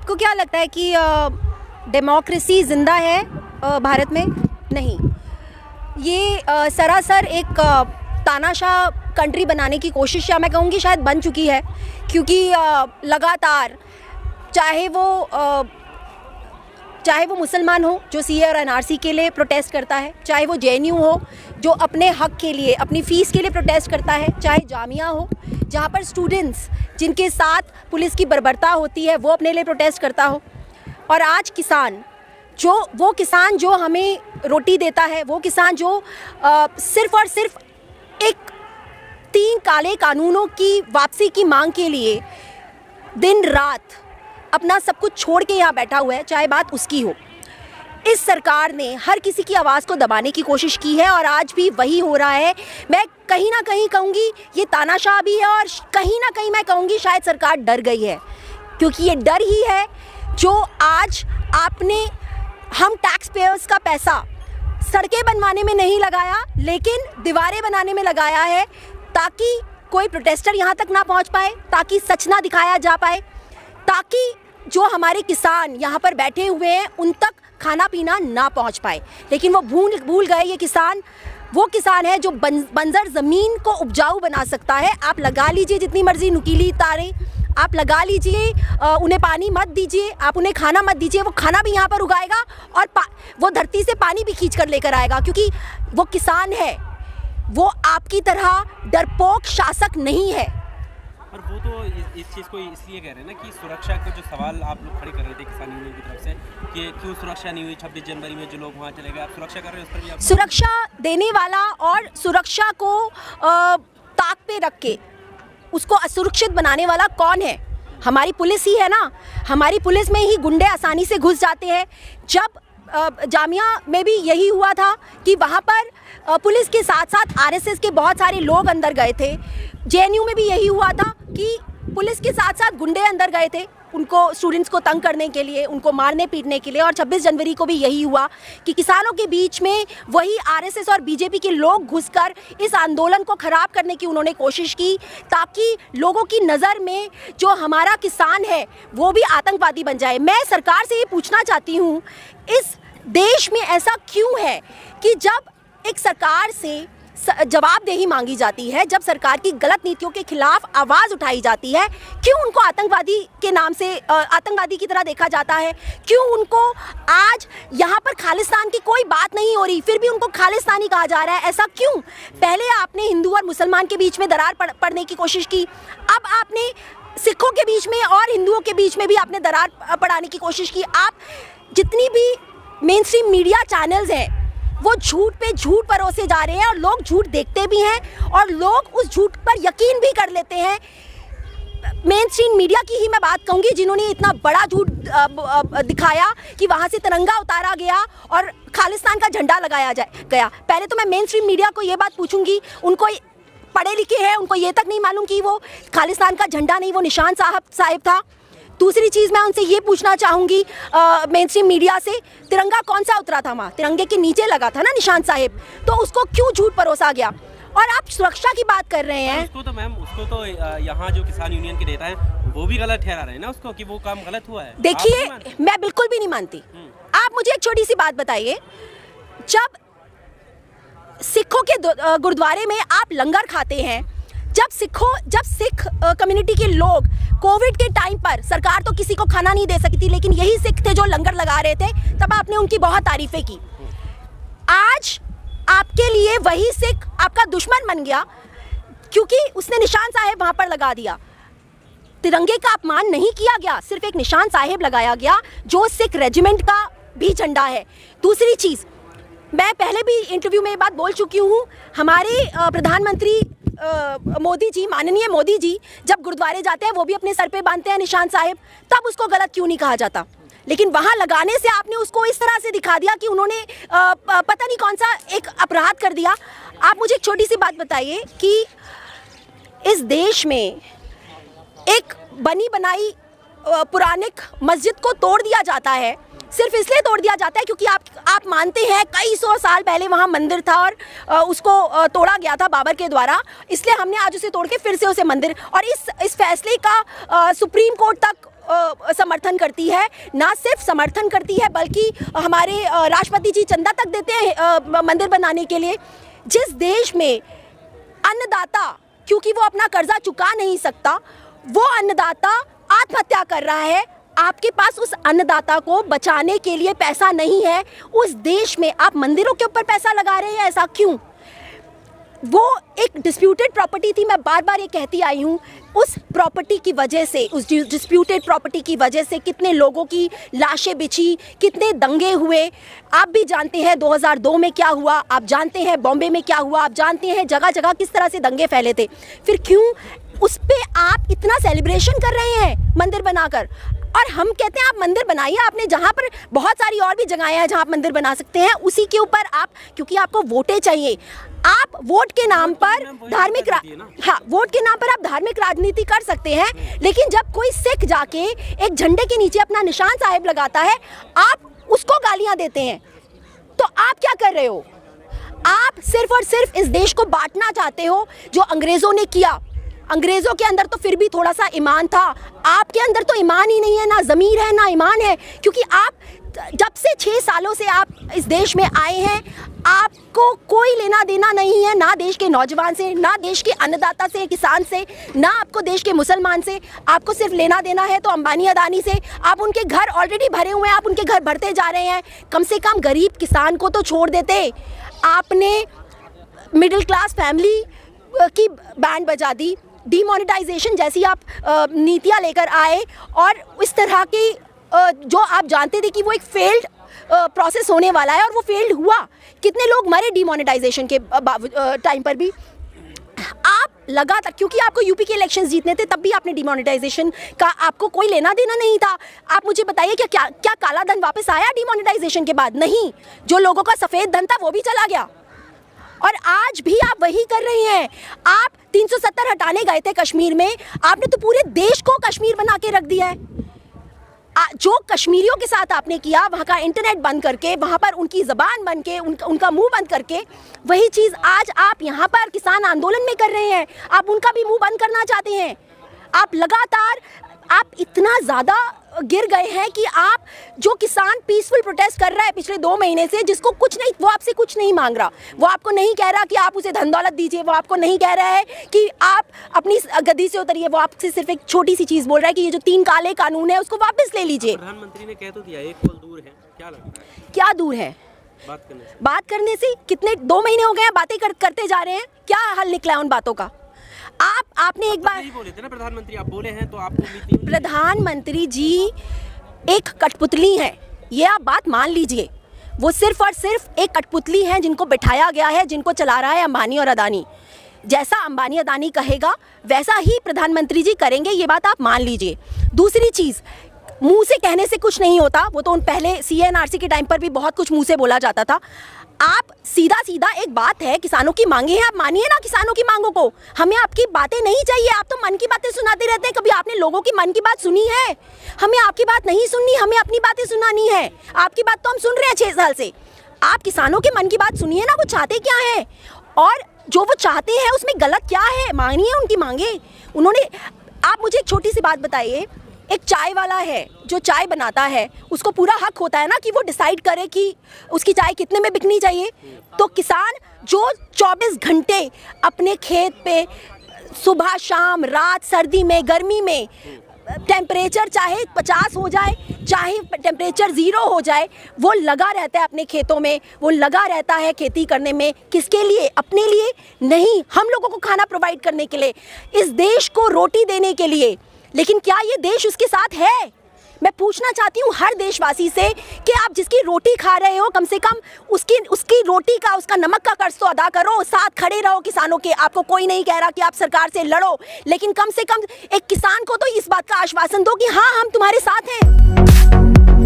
आपको क्या लगता है कि डेमोक्रेसी ज़िंदा है भारत में? नहीं, ये सरासर एक तानाशाह कंट्री बनाने की कोशिश, या मैं कहूँगी शायद बन चुकी है, क्योंकि लगातार चाहे वो मुसलमान हो जो सीए और एनआरसी के लिए प्रोटेस्ट करता है, चाहे वो जेएनयू हो जो अपने हक के लिए, अपनी फ़ीस के लिए प्रोटेस्ट करता है, चाहे जामिया हो जहाँ पर स्टूडेंट्स जिनके साथ पुलिस की बर्बरता होती है वो अपने लिए प्रोटेस्ट करता हो, और आज वो किसान जो हमें रोटी देता है, वो किसान जो सिर्फ़ और सिर्फ एक 3 काले कानूनों की वापसी की मांग के लिए दिन रात अपना सब कुछ छोड़ के यहाँ बैठा हुआ है, चाहे बात उसकी हो। इस सरकार ने हर किसी की आवाज़ को दबाने की कोशिश की है और आज भी वही हो रहा है। मैं कहीं ना कहीं कहूँगी ये तानाशाह भी है, और कहीं ना कहीं मैं कहूँगी शायद सरकार डर गई है, क्योंकि ये डर ही है जो आज हम टैक्स पेयर्स का पैसा सड़कें बनवाने में नहीं लगाया, लेकिन दीवारें बनाने में लगाया है, ताकि कोई प्रोटेस्टर यहाँ तक ना पहुँच पाए, ताकि सच ना दिखाया जा पाए, ताकि जो हमारे किसान यहाँ पर बैठे हुए हैं उन तक खाना पीना ना पहुँच पाए। लेकिन वो भूल गए ये किसान वो किसान है जो बंजर ज़मीन को उपजाऊ बना सकता है। आप लगा लीजिए जितनी मर्जी नुकीली तारें, आप लगा लीजिए, उन्हें पानी मत दीजिए, आप उन्हें खाना मत दीजिए, वो खाना भी यहाँ पर उगाएगा और वो धरती से पानी भी खींच कर लेकर आएगा, क्योंकि वो किसान है, वो आपकी तरह डरपोक शासक नहीं है। पर वो तो इस चीज़ को इसलिए कह रहे हैं ना कि सुरक्षा का जो सवाल आप लोग खड़े कर रहे थे किसान यूनियन की तरफ से कि क्यों सुरक्षा नहीं हुई 26 जनवरी में जो लोग वहाँ चले गए, आप सुरक्षा कर रहे हो, उस पर भी आप सुरक्षा देने वाला और सुरक्षा को ताक पे रख के उसको असुरक्षित बनाने वाला कौन है? हमारी पुलिस ही है ना। हमारी पुलिस में ही गुंडे आसानी से घुस जाते हैं। जब जामिया में भी यही हुआ था कि वहाँ पर पुलिस के साथ साथ आरएसएस के बहुत सारे लोग अंदर गए थे। जेएनयू में भी यही हुआ था कि पुलिस के साथ साथ गुंडे अंदर गए थे उनको स्टूडेंट्स को तंग करने के लिए, उनको मारने पीटने के लिए। और 26 जनवरी को भी यही हुआ कि किसानों के बीच में वही आरएसएस और बीजेपी के लोग घुसकर इस आंदोलन को ख़राब करने की उन्होंने कोशिश की, ताकि लोगों की नज़र में जो हमारा किसान है वो भी आतंकवादी बन जाए। मैं सरकार से ये पूछना चाहती हूँ, इस देश में ऐसा क्यों है कि जब एक सरकार से जवाबदेही मांगी जाती है, जब सरकार की गलत नीतियों के खिलाफ आवाज़ उठाई जाती है, क्यों उनको आतंकवादी के नाम से आतंकवादी की तरह देखा जाता है? क्यों उनको आज यहाँ पर खालिस्तान की कोई बात नहीं हो रही, फिर भी उनको खालिस्तानी कहा जा रहा है? ऐसा क्यों? पहले आपने हिंदू और मुसलमान के बीच में दरार पड़ने की कोशिश की, अब आपने सिखों के बीच में और हिंदुओं के बीच में भी आपने दरार पड़ाने की कोशिश की। आप जितनी भी मेन स्ट्रीम मीडिया चैनल्स हैं वो झूठ पे झूठ परोसे जा रहे हैं, और लोग झूठ देखते भी हैं और लोग उस झूठ पर यकीन भी कर लेते हैं। मेन स्ट्रीम मीडिया की ही मैं बात कहूँगी, जिन्होंने इतना बड़ा झूठ दिखाया कि वहाँ से तिरंगा उतारा गया और खालिस्तान का झंडा लगाया गया। पहले तो मैं मेन स्ट्रीम मीडिया को ये बात पूछूंगी, उनको पढ़े लिखे हैं, उनको ये तक नहीं मालूम कि वो खालिस्तान का झंडा नहीं, वो निशान साहिब था। दूसरी चीज़ मैं उनसे ये पूछना चाहूँगी मेन स्ट्रीम मीडिया से, तिरंगा कौन सा उतरा था वहाँ? तिरंगे के नीचे लगा था ना निशान साहिब, तो उसको क्यों झूठ परोसा गया? और आप सुरक्षा की बात कर रहे हैं। उसको तो यहाँ जो किसान यूनियन के नेता हैं वो भी गलत ठहरा रहे हैं ना उसको, कि वो काम गलत हुआ है। देखिए, मैं बिल्कुल भी नहीं मानती। आप मुझे एक छोटी सी बात बताइए, जब सिखों के गुरुद्वारे में आप लंगर खाते हैं, जब सिख कम्युनिटी के लोग कोविड के टाइम पर, सरकार तो किसी को खाना नहीं दे सकती थी, लेकिन यही सिख थे जो लंगर लगा रहे थे, तब आपने उनकी बहुत तारीफें की। आज आपके लिए वही सिख आपका दुश्मन बन गया क्योंकि उसने निशान साहिब वहां पर लगा दिया। तिरंगे का अपमान नहीं किया गया, सिर्फ एक निशान साहिब लगाया गया जो सिख रेजिमेंट का भी झंडा है। दूसरी चीज़, मैं पहले भी इंटरव्यू में ये बात बोल चुकी हूँ, हमारे प्रधानमंत्री मोदी जी, माननीय मोदी जी जब गुरुद्वारे जाते हैं वो भी अपने सर पे बांधते हैं निशान साहिब, तब उसको गलत क्यों नहीं कहा जाता? लेकिन वहाँ लगाने से आपने उसको इस तरह से दिखा दिया कि उन्होंने पता नहीं कौन सा एक अपराध कर दिया। आप मुझे एक छोटी सी बात बताइए कि इस देश में एक बनी बनाई पुरानी मस्जिद को तोड़ दिया जाता है, सिर्फ इसलिए तोड़ दिया जाता है क्योंकि आप मानते हैं कई सौ साल पहले वहाँ मंदिर था और उसको तोड़ा गया था बाबर के द्वारा, इसलिए हमने आज उसे तोड़ के फिर से उसे मंदिर, और इस फैसले का सुप्रीम कोर्ट तक समर्थन करती है। ना सिर्फ समर्थन करती है बल्कि हमारे राष्ट्रपति जी चंदा तक देते हैं मंदिर बनाने के लिए। जिस देश में अन्नदाता, क्योंकि वो अपना कर्जा चुका नहीं सकता, वो अन्नदाता आत्महत्या कर रहा है, आपके पास उस अन्नदाता को बचाने के लिए पैसा नहीं है, उस देश में आप मंदिरों के ऊपर पैसा लगा रहे हैं। ऐसा क्यों? वो एक डिस्प्यूटेड प्रॉपर्टी थी, मैं बार बार ये कहती आई हूँ। उस प्रॉपर्टी की वजह से, उस डिस्प्यूटेड प्रॉपर्टी की वजह से कितने लोगों की लाशें बिछी, कितने दंगे हुए। आप भी जानते हैं 2002 में क्या हुआ, आप जानते हैं बॉम्बे में क्या हुआ, आप जानते हैं जगह जगह किस तरह से दंगे फैले थे। फिर क्यों उस पे आप इतना सेलिब्रेशन कर रहे हैं मंदिर बनाकर? और हम कहते हैं आप मंदिर बनाइए, आपने जहाँ पर बहुत सारी और भी जगहें हैं जहाँ आप मंदिर बना सकते हैं, उसी के ऊपर आप, क्योंकि आपको वोटें चाहिए, आप वोट के नाम पर धार्मिक वोट के नाम पर आप धार्मिक राजनीति कर सकते हैं। लेकिन जब कोई सिख जाके एक झंडे के नीचे अपना निशान साहिब लगाता है, आप उसको गालियां देते हैं, तो आप क्या कर रहे हो? आप सिर्फ और सिर्फ इस देश को बांटना चाहते हो, जो अंग्रेजों ने किया। अंग्रेजों के अंदर तो फिर भी थोड़ा सा ईमान था, आपके अंदर तो ईमान ही नहीं है, ना ज़मीर है ना ईमान है, क्योंकि आप जब से 6 सालों से आप इस देश में आए हैं, आपको कोई लेना देना नहीं है, ना देश के नौजवान से, ना देश के अन्नदाता से, किसान से, ना आपको देश के मुसलमान से। आपको सिर्फ लेना देना है तो अंबानी अदानी से। आप उनके घर ऑलरेडी भरे हुए हैं, आप उनके घर भरते जा रहे हैं। कम से कम गरीब किसान को तो छोड़ देते। आपने मिडिल क्लास फैमिली की बैंड बजा दी, डीमोनेटाइजेशन जैसी आप नीतियाँ लेकर आए, और इस तरह की जो आप जानते थे कि वो एक फेल्ड प्रोसेस होने वाला है, और वो फेल्ड हुआ। कितने लोग मरे डीमोनेटाइजेशन के टाइम पर भी। आप लगातार, क्योंकि आपको यूपी के इलेक्शंस जीतने थे, तब भी आपने डीमोनेटाइजेशन का आपको कोई लेना देना नहीं था। आप मुझे बताइए क्या काला धन वापस आया डीमोनेटाइजेशन के बाद? नहीं। जो लोगों का सफ़ेद धन था वो भी चला गया, और आज भी आप वही कर रहे हैं। आप 370 हटाने गए थे कश्मीर में, आपने तो पूरे देश को कश्मीर बना के रख दिया है। जो कश्मीरियों के साथ आपने किया, वहाँ का इंटरनेट बंद करके, वहाँ पर उनकी ज़बान बंद के, उनका मुंह बंद करके, वही चीज़ आज आप यहाँ पर किसान आंदोलन में कर रहे हैं। आप उनका भी मुंह बंद करना चाहते हैं। आप लगातार, आप इतना ज़्यादा गिर गए हैं कि आप, जो किसान पीसफुल प्रोटेस्ट कर रहा है पिछले 2 महीने से, जिसको कुछ नहीं, वो आपसे कुछ नहीं मांग रहा, वो आपको नहीं कह रहा कि आप उसे धन दौलत दीजिए, वो आपको नहीं कह रहा है कि आप अपनी गद्दी से उतरिए, वो आपसे सिर्फ एक छोटी सी चीज़ बोल रहा है कि ये जो 3 काले कानून है उसको वापस ले लीजिए। प्रधानमंत्री ने कह तो दिया, एक पल दूर है, क्या लगता है? क्या दूर है बात करने से? कितने 2 महीने हो गए हैं बातें करते जा रहे हैं, क्या हल निकला है उन बातों का? आपने एक बार बोले थे ना प्रधानमंत्री, आप बोले हैं तो आपको उम्मीद नहीं? प्रधानमंत्री जी एक कठपुतली हैं, ये आप बात मान लीजिए। वो सिर्फ और सिर्फ एक कठपुतली हैं जिनको बिठाया गया है, जिनको चला रहा है अंबानी और अदानी। जैसा अंबानी अदानी कहेगा वैसा ही प्रधानमंत्री जी करेंगे, ये बात आप मान लीजिए। दूसरी चीज़, मुंह से कहने से कुछ नहीं होता, वो तो उन पहले CNRC के टाइम पर भी बहुत कुछ मुंह से बोला जाता था। आप सीधा सीधा, एक बात है, किसानों की मांगे हैं, आप मानिए ना किसानों की मांगों को। हमें आपकी बातें नहीं चाहिए, आप तो मन की बातें सुनाते रहते हैं। कभी आपने लोगों की मन की बात सुनी है? हमें आपकी बात नहीं सुननी, हमें अपनी बातें सुनानी है। आपकी बात तो हम सुन रहे हैं 6 साल से। आप किसानों के मन की बात सुनिए ना, वो चाहते क्या है, और जो वो चाहते हैं उसमें गलत क्या है, मानिए उनकी मांगे। उन्होंने, आप मुझे एक छोटी सी बात बताइए, एक चाय वाला है जो चाय बनाता है, उसको पूरा हक होता है ना कि वो डिसाइड करे कि उसकी चाय कितने में बिकनी चाहिए। तो किसान जो 24 घंटे अपने खेत पे, सुबह शाम रात, सर्दी में गर्मी में, टेम्परेचर चाहे 50 हो जाए, चाहे टेम्परेचर 0 हो जाए, वो लगा रहता है अपने खेतों में, वो लगा रहता है खेती करने में। किसके लिए? अपने लिए नहीं, हम लोगों को खाना प्रोवाइड करने के लिए, इस देश को रोटी देने के लिए। लेकिन क्या ये देश उसके साथ है? मैं पूछना चाहती हूँ हर देशवासी से कि आप जिसकी रोटी खा रहे हो, कम से कम उसकी रोटी का, उसका नमक का कर्ज तो अदा करो, साथ खड़े रहो किसानों के। आपको कोई नहीं कह रहा कि आप सरकार से लड़ो, लेकिन कम से कम एक किसान को तो इस बात का आश्वासन दो कि हाँ, हम तुम्हारे साथ हैं।